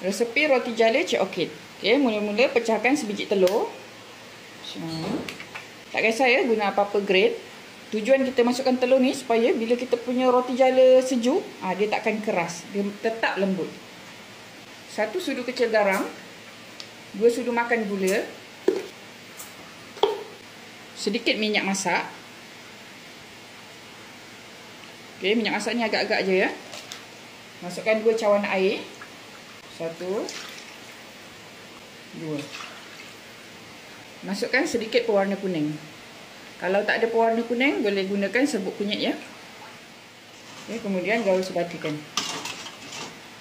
Resepi roti jala Cik Orchid. Okey, mula-mula pecahkan sebiji telur. Tak kisah ya guna apa-apa grade. Tujuan kita masukkan telur ni supaya bila kita punya roti jala sejuk, dia takkan keras, dia tetap lembut. 1 sudu kecil garam, 2 sudu makan gula, sedikit minyak masak. Okey, minyak masak ni agak-agak je ya. Masukkan 2 cawan air. 1 2. Masukkan sedikit pewarna kuning. Kalau tak ada pewarna kuning, boleh gunakan serbuk kunyit ya. Okay, kemudian gaul sebatikan.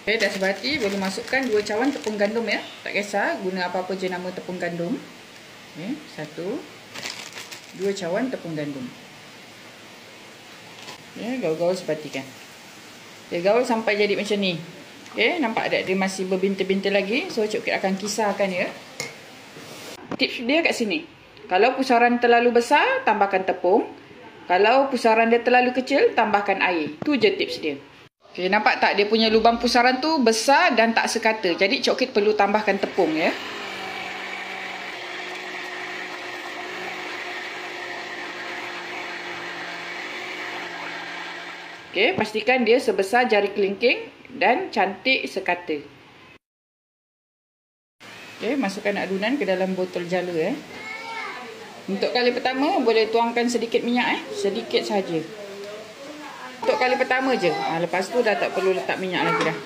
Okay, dah sebati, boleh masukkan 2 cawan tepung gandum ya. Tak kisah, guna apa-apa je nama tepung gandum. Okay, 1 2 cawan tepung gandum. Okay, gaul-gaul sebatikan. Okay, gaul sampai jadi macam ni. Okay, nampak tak dia masih berbintil-bintil lagi. So, Cik Orchid akan kisarkan ya. Tips dia kat sini. Kalau pusaran terlalu besar, tambahkan tepung. Kalau pusaran dia terlalu kecil, tambahkan air. Tu je tips dia. Okay, nampak tak dia punya lubang pusaran tu besar dan tak sekata. Jadi Cik Orchid perlu tambahkan tepung ya. Okay, pastikan dia sebesar jari kelingking dan cantik sekata. Okay, masukkan adunan ke dalam botol jala ya. Untuk kali pertama boleh tuangkan sedikit minyak sedikit saja. Untuk kali pertama je. Lepas tu dah tak perlu letak minyak lagi dah.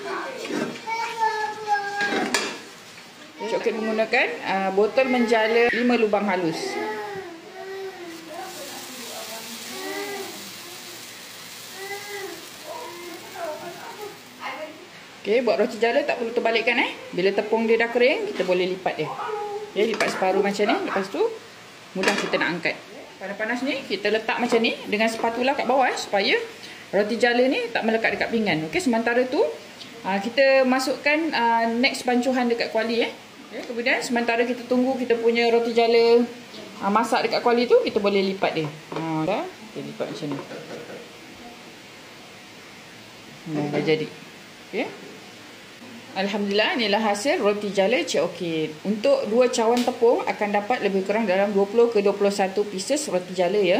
Cik Orchid menggunakan botol menjala 5 lubang halus. Okey, buat roti jala tak perlu terbalikkan Bila tepung dia dah kering, kita boleh lipat dia. Okay, lipat separuh macam ni. Lepas tu mudah kita nak angkat. Panas-panas ni kita letak macam ni dengan spatula kat bawah supaya roti jala ni tak melekat dekat pinggan. Okey, sementara tu kita masukkan next bancuhan dekat kuali Okay, kemudian sementara kita tunggu kita punya roti jala masak dekat kuali tu, kita boleh lipat dia. Dah, kita lipat macam ni. Dah jadi. Okey. Alhamdulillah, inilah hasil roti jala Cik Orchid. Untuk 2 cawan tepung akan dapat lebih kurang dalam 20 ke 21 pieces roti jala ya.